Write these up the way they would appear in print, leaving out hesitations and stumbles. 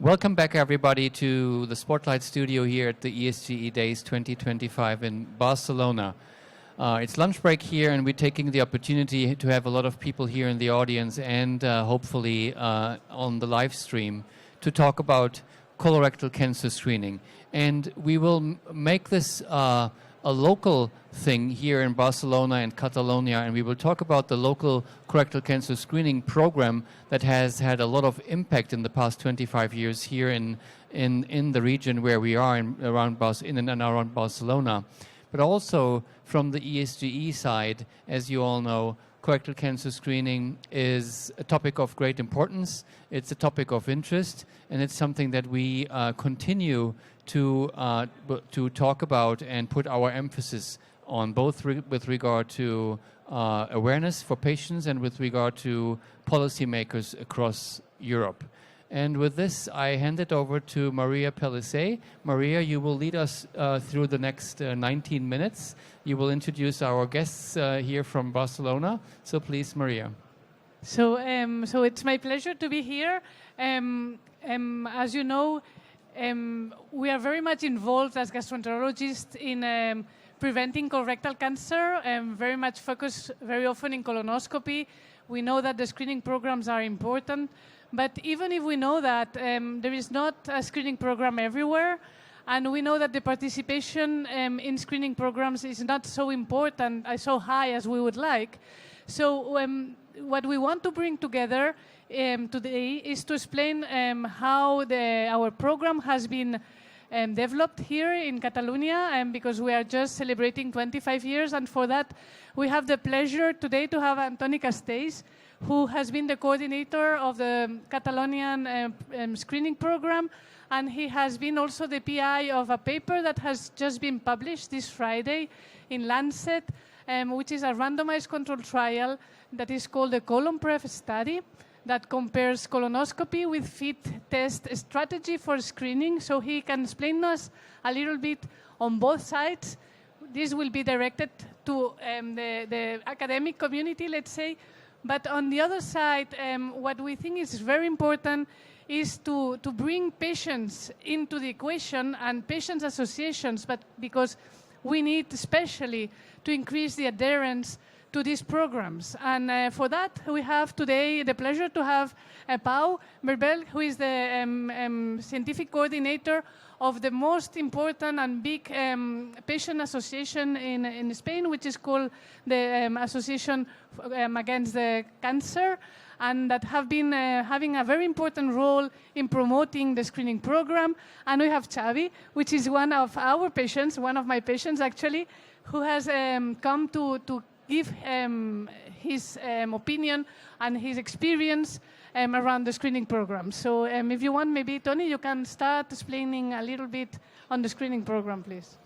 Welcome back, everybody, to the Spotlight Studio here at the ESGE Days 2025 in Barcelona. It's lunch break here, and we're taking the opportunity to have a lot of people here in the audience and hopefully on the live stream to talk about colorectal cancer screening. And we will make this a local thing here in Barcelona and Catalonia, and we will talk about the local colorectal cancer screening program that has had a lot of impact in the past 25 years here in the region where we are in and around Barcelona. But also from the ESGE side, as you all know, colorectal cancer screening is a topic of great importance. It's a topic of interest, and it's something that we continue to talk about and put our emphasis on, both with regard to awareness for patients and with regard to policymakers across Europe. And with this, I hand it over to Maria Pellisé. Maria, you will lead us through the next 19 minutes. You will introduce our guests here from Barcelona. So please, Maria. So it's my pleasure to be here. As you know, we are very much involved as gastroenterologists in preventing colorectal cancer, very much focused very often in colonoscopy. We know that the screening programs are important, but even if we know that, there is not a screening program everywhere, and we know that the participation in screening programs is not so important, so high as we would like. So what we want to bring together today is to explain how our program has been developed here in Catalonia, because we are just celebrating 25 years, and for that we have the pleasure today to have Toni Castells, who has been the coordinator of the Catalonian screening program, and he has been also the PI of a paper that has just been published this Friday in Lancet, which is a randomized control trial that is called the ColonPrev study, that compares colonoscopy with FIT test strategy for screening. So he can explain to us a little bit on both sides. This will be directed to the academic community, let's say. But on the other side, what we think is very important is to bring patients into the equation and patients associations, but because we need especially to increase the adherence to these programs. And for that, we have today the pleasure to have Pau Berger, who is the scientific coordinator of the most important and big patient association in Spain, which is called the Association Against the Cancer, and that have been having a very important role in promoting the screening program. And we have Xavi, which is one of our patients, one of my patients actually, who has come to give his opinion and his experience around the screening program. So if you want, maybe, Toni, you can start explaining a little bit on the screening program, please.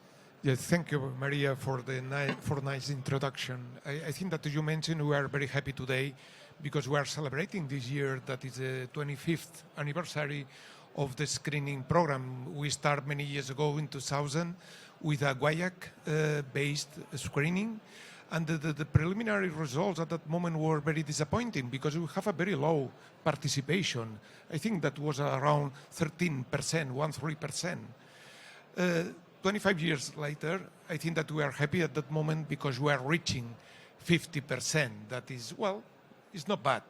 Yes, thank you, Maria, for the nice introduction. I think that you mentioned we are very happy today because we are celebrating this year that is the 25th anniversary of the screening program. We started many years ago in 2000 with a guaiac-based screening. And the preliminary results at that moment were very disappointing because we have a very low participation. I think that was around 13%, 13%. 25 years later, I think that we are happy at that moment because we are reaching 50%. That is, well, it's not bad.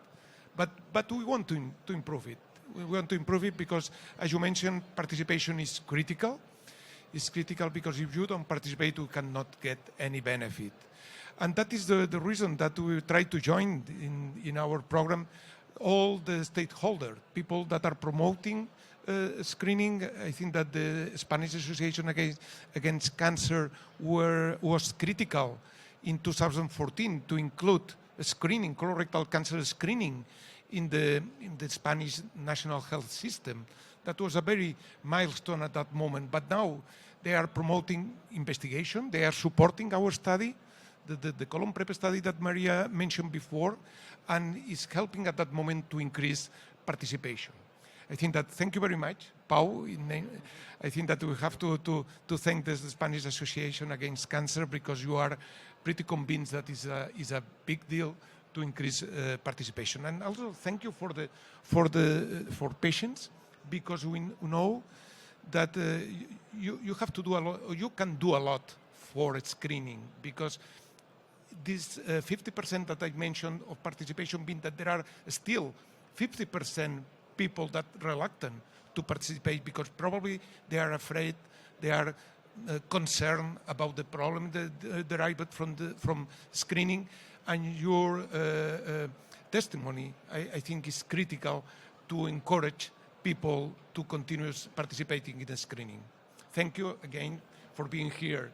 But we want to improve it. We want to improve it because, as you mentioned, participation is critical. It's critical because if you don't participate, you cannot get any benefit. And that is the reason that we try to join in our program all the stakeholders, people that are promoting screening. I think that the Spanish Association Against Cancer was critical in 2014 to include screening, colorectal cancer screening in the Spanish national health system. That was a very milestone at that moment. But now they are promoting investigation. They are supporting our study, the ColonPrev study that Maria mentioned before, and is helping at that moment to increase participation. I think that, thank you very much, Pau. I think that we have to thank the Spanish Association Against Cancer because you are pretty convinced that is a big deal to increase participation. And also thank you for patients because we know that you have to do a lot, you can do a lot for screening, because this 50% that I mentioned of participation means that there are still 50% people that are reluctant to participate because probably they are afraid, they are concerned about the problem that derived from screening. And your testimony, I think, is critical to encourage people to continue participating in the screening. Thank you again for being here.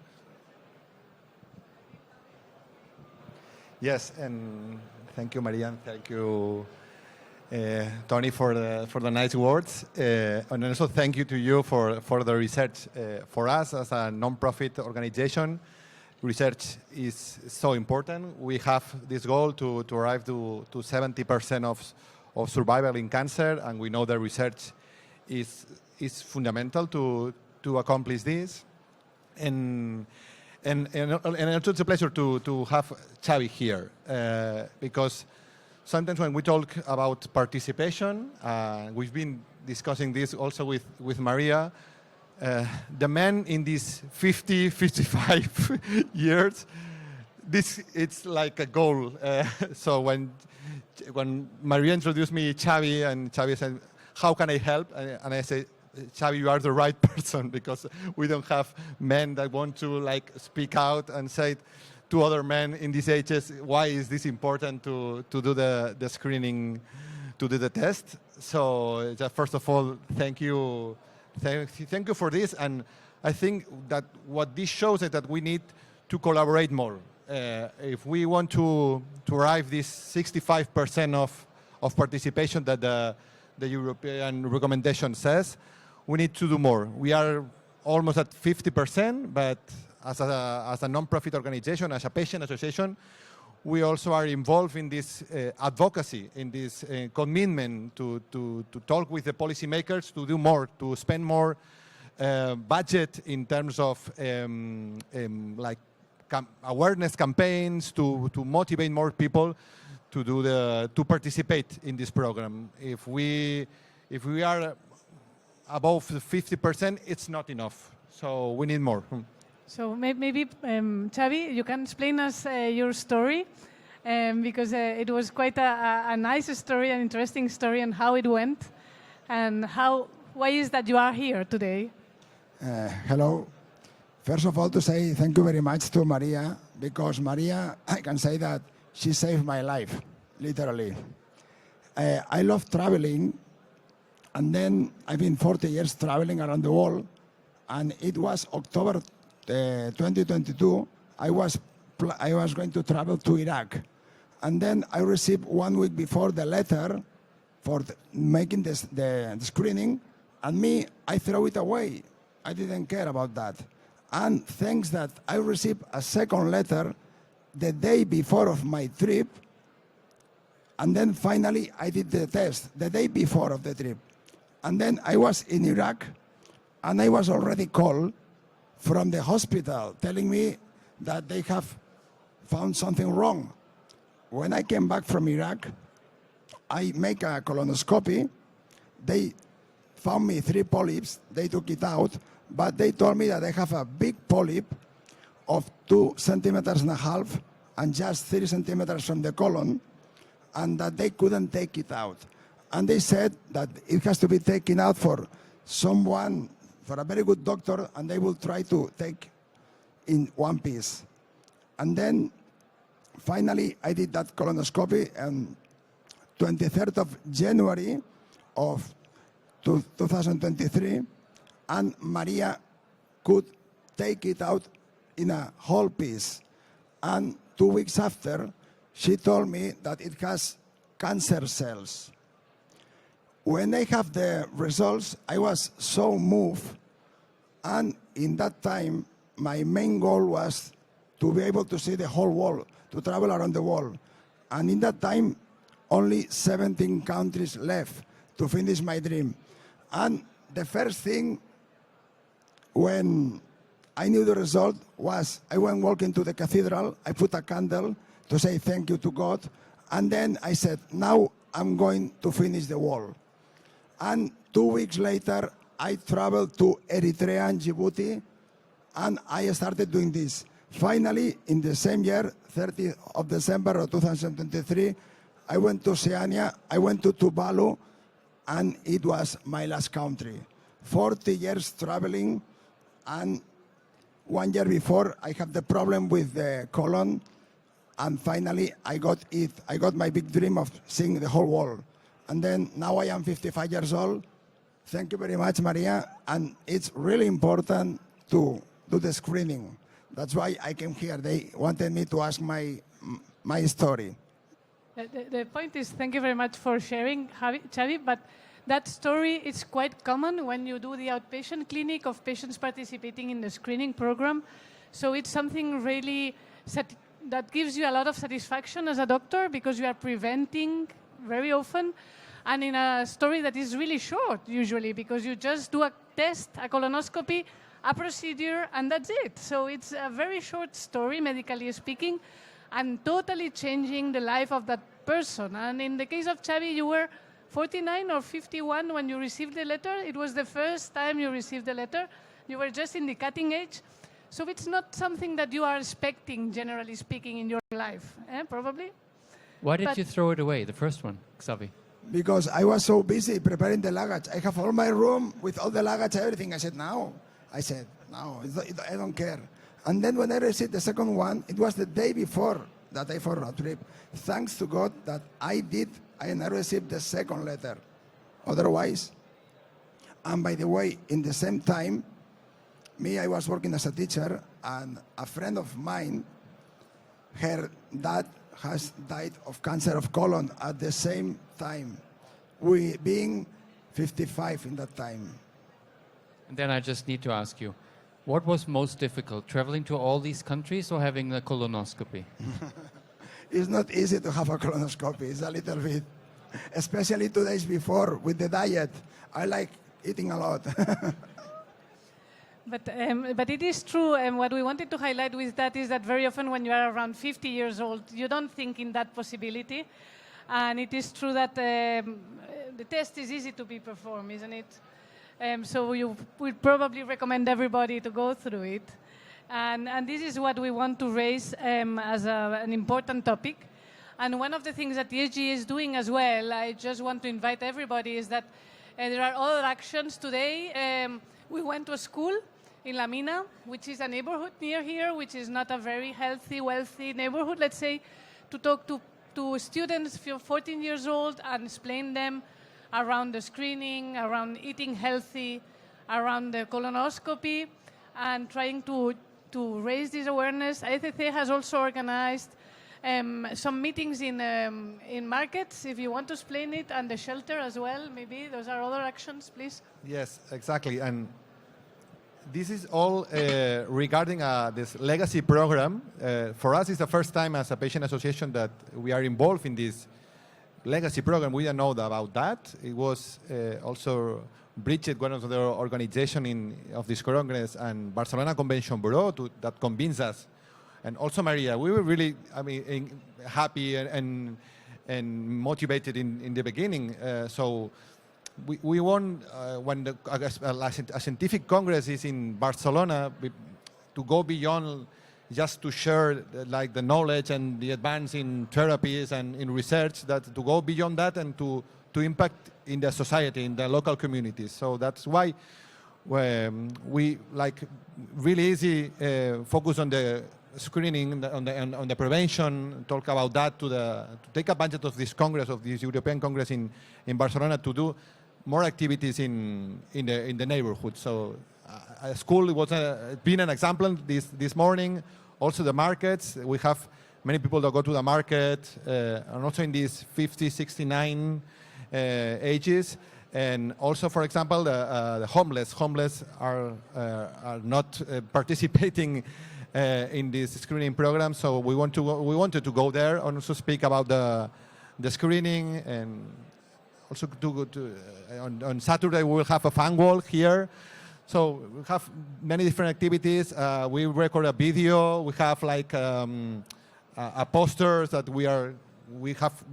Yes, and thank you, Maria, and thank you, Toni, for the nice words. And also thank you to you for the research. For us as a non-profit organization, research is so important. We have this goal to arrive to 70% of survival in cancer, and we know that research is fundamental to accomplish this. And also it's a pleasure to have Xavi here, because sometimes when we talk about participation, we've been discussing this also with Maria, the men in these 50, 55 years, it's like a goal. So when Maria introduced me Xavi, and Xavi said, how can I help? And I said, Xavi, you are the right person, because we don't have men that want to like speak out and say to other men in these ages, why is this important to do the screening, to do the test? So first of all, thank you for this. And I think that what this shows is that we need to collaborate more. If we want to arrive this 65% of participation that the European recommendation says, we need to do more. We are almost at 50%, but as a non-profit organization, as a patient association, we also are involved in this advocacy, in this commitment to talk with the policymakers, to do more, to spend more budget in terms of awareness campaigns, to motivate more people to participate in this program. If we are above 50%, it's not enough. So we need more. So maybe, Xavi, you can explain us your story, because it was quite a nice story, an interesting story, and how it went, and why is that you are here today? Hello. First of all, to say thank you very much to Maria, because Maria, I can say that she saved my life, literally. I love traveling, and then I've been 40 years traveling around the world, and it was October 2022, I was going to travel to Iraq. And then I received 1 week before the letter for making the screening, and I throw it away. I didn't care about that. And thanks that I received a second letter the day before of my trip, and then finally I did the test the day before of the trip. And then I was in Iraq, and I was already called from the hospital telling me that they have found something wrong. When I came back from Iraq, I make a colonoscopy. They found me 3 polyps. They took it out, but they told me that I have a big polyp of 2.5 centimeters and just 3 centimeters from the colon, and that they couldn't take it out. And they said that it has to be taken out for someone, for a very good doctor, and they will try to take in one piece. And then finally I did that colonoscopy on 23rd of January of 2023, and Maria could take it out in a whole piece. And 2 weeks after, she told me that it has cancer cells. When I have the results, I was so moved, and in that time, my main goal was to be able to see the whole world, to travel around the world. And in that time, only 17 countries left to finish my dream. And the first thing when I knew the result was I went walking to the cathedral, I put a candle to say thank you to God, and then I said, now I'm going to finish the world. And 2 weeks later, I traveled to Eritrea and Djibouti, and I started doing this. Finally, in the same year, 30th of December of 2023, I went to Oceania, I went to Tuvalu, and it was my last country. 40 years traveling, and 1 year before, I had the problem with the colon, and finally, I got it. I got my big dream of seeing the whole world. And then now I am 55 years old. Thank you very much, Maria. And it's really important to do the screening. That's why I came here. They wanted me to ask my story. The point is, thank you very much for sharing, Xavi, but that story is quite common when you do the outpatient clinic of patients participating in the screening program. So it's something really that gives you a lot of satisfaction as a doctor because you are preventing very often, and in a story that is really short usually because you just do a test, a colonoscopy, a procedure, and that's it. So it's a very short story, medically speaking, and totally changing the life of that person. And in the case of Xavi, you were 49 or 51 when you received the letter. It was the first time you received the letter. You were just in the cutting edge. So it's not something that you are expecting, generally speaking, in your life, probably. Why did you throw it away, the first one, Xavi? Because I was so busy preparing the luggage. I have all my room with all the luggage, everything. I said, no, I don't care. And then when I received the second one, it was the day before that I for a trip. Thanks to God that I received the second letter. Otherwise, and by the way, in the same time, I was working as a teacher, and a friend of mine, her dad has died of cancer of colon at the same time, we being 55 in that time. And then I just need to ask you, what was most difficult, traveling to all these countries or having a colonoscopy? It's not easy to have a colonoscopy. It's a little bit, especially 2 days before with the diet. I like eating a lot. But it is true, and what we wanted to highlight with that is that very often when you are around 50 years old, you don't think in that possibility. And it is true that the test is easy to be performed, isn't it? So you would probably recommend everybody to go through it. And this is what we want to raise as an important topic. And one of the things that ESGE is doing as well, I just want to invite everybody, is that there are other actions today. We went to a school in La Mina, which is a neighborhood near here, which is not a very healthy, wealthy neighborhood, let's say, to talk to students 14 years old and explain them around the screening, around eating healthy, around the colonoscopy, and trying to raise this awareness. AECC has also organized some meetings in markets, if you want to explain it, and the shelter as well, maybe. Those are other actions, please. Yes, exactly. And this is all regarding this legacy program. For us, it's the first time as a patient association that we are involved in this legacy program. We didn't know about that. It was also Bridget, one of the organization of this Congress, and Barcelona Convention Bureau that convinced us. And also Maria, we were really, happy and motivated in the beginning. So we want, when a scientific congress is in Barcelona, to go beyond just to share the knowledge and the advance in therapies and in research, that to go beyond that and to impact in the society, in the local communities. So that's why we really easy focus on the screening, on the prevention, talk about that to take advantage of this Congress, of this European Congress in Barcelona, to do more activities in the neighborhood. So a school was been an example this morning. Also the markets, we have many people that go to the market, and also in these 50, 69 ages. And also, for example, the homeless are not participating in this screening program. So we wanted to go there and also speak about the screening. And also on Saturday we will have a fan wall here. So we have many different activities. We record a video. We have a posters that we have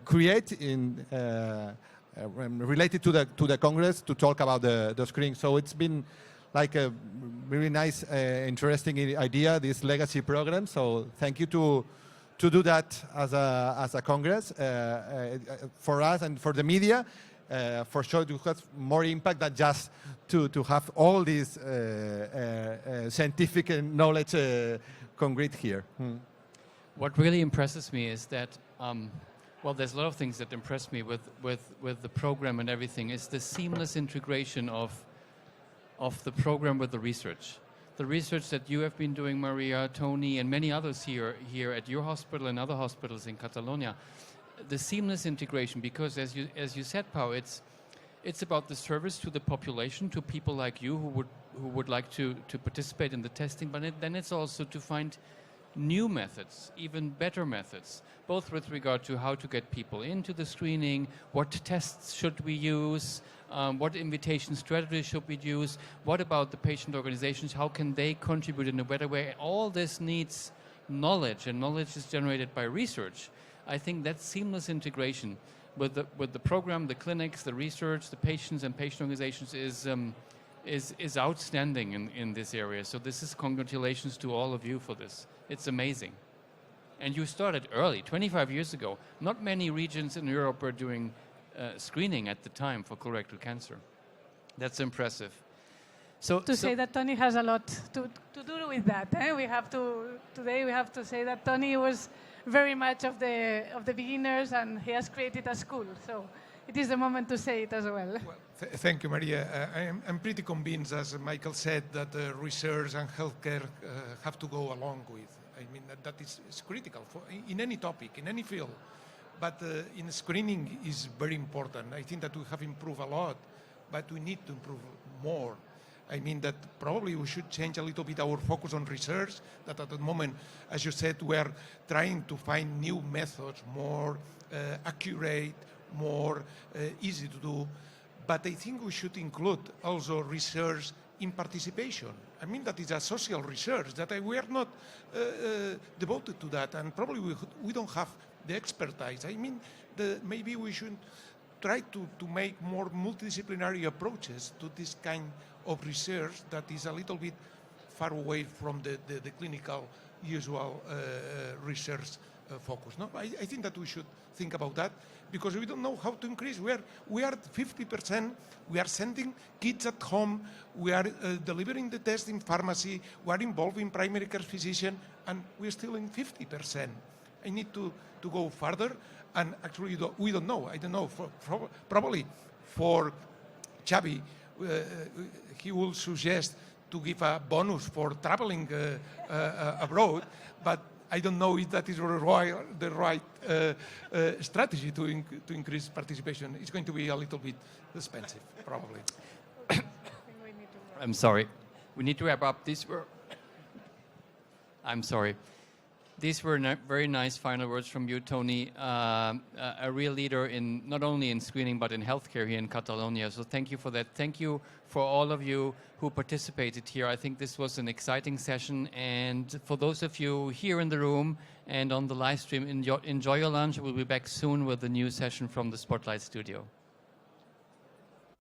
create in related to the Congress to talk about the screening. So it's been like a really nice, interesting idea, this legacy program. So thank you to do that as a Congress for us and for the media. For sure to have more impact than just to have all this scientific knowledge concrete here. What really impresses me is that, well, there's a lot of things that impress me with the program and everything, is the seamless integration of the program with the research. The research that you have been doing, Maria, Toni, and many others here at your hospital and other hospitals in Catalonia. The seamless integration, because as you said, Pau, it's about the service to the population, to people like you who would like to participate in the testing, but then it's also to find new methods, even better methods, both with regard to how to get people into the screening, what tests should we use, what invitation strategies should we use, what about the patient organizations, how can they contribute in a better way. All this needs knowledge, and knowledge is generated by research. I think that seamless integration with the program, the clinics, the research, the patients and patient organizations is outstanding in this area. So this is congratulations to all of you for this. It's amazing. And you started early, 25 years ago. Not many regions in Europe were doing screening at the time for colorectal cancer. That's impressive. So say that Toni has a lot to do with that. Today we have to say that Toni was very much of the beginners, and he has created a school. So it is the moment to say it as well. Well, thank you, Maria. I'm pretty convinced, as Michael said, that research and healthcare have to go along with. I mean, that is critical in any topic, in any field. But in screening is very important. I think that we have improved a lot, but we need to improve more. I mean that probably we should change a little bit our focus on research, that at the moment, as you said, we are trying to find new methods, more accurate, more easy to do. But I think we should include also research in participation. I mean that is a social research, that we are not devoted to that, and probably we don't have the expertise. I mean, maybe we should try to make more multidisciplinary approaches to this kind of research that is a little bit far away from the clinical usual research focus. No, I think that we should think about that, because we don't know how to increase. We are 50%. We are sending kids at home. We are delivering the test in pharmacy. We are involved in primary care physician, and we're still in 50%. I need to go further, and actually we don't know. I don't know. Probably for Xavi, he will suggest to give a bonus for traveling abroad, but I don't know if that is the right strategy to increase participation. It's going to be a little bit expensive, probably. I'm sorry. We need to wrap up. I'm sorry. These were very nice final words from you, Toni, a real leader in not only in screening but in healthcare here in Catalonia. So thank you for that. Thank you for all of you who participated here. I think this was an exciting session. And for those of you here in the room and on the live stream, enjoy your lunch. We'll be back soon with a new session from the Spotlight Studio.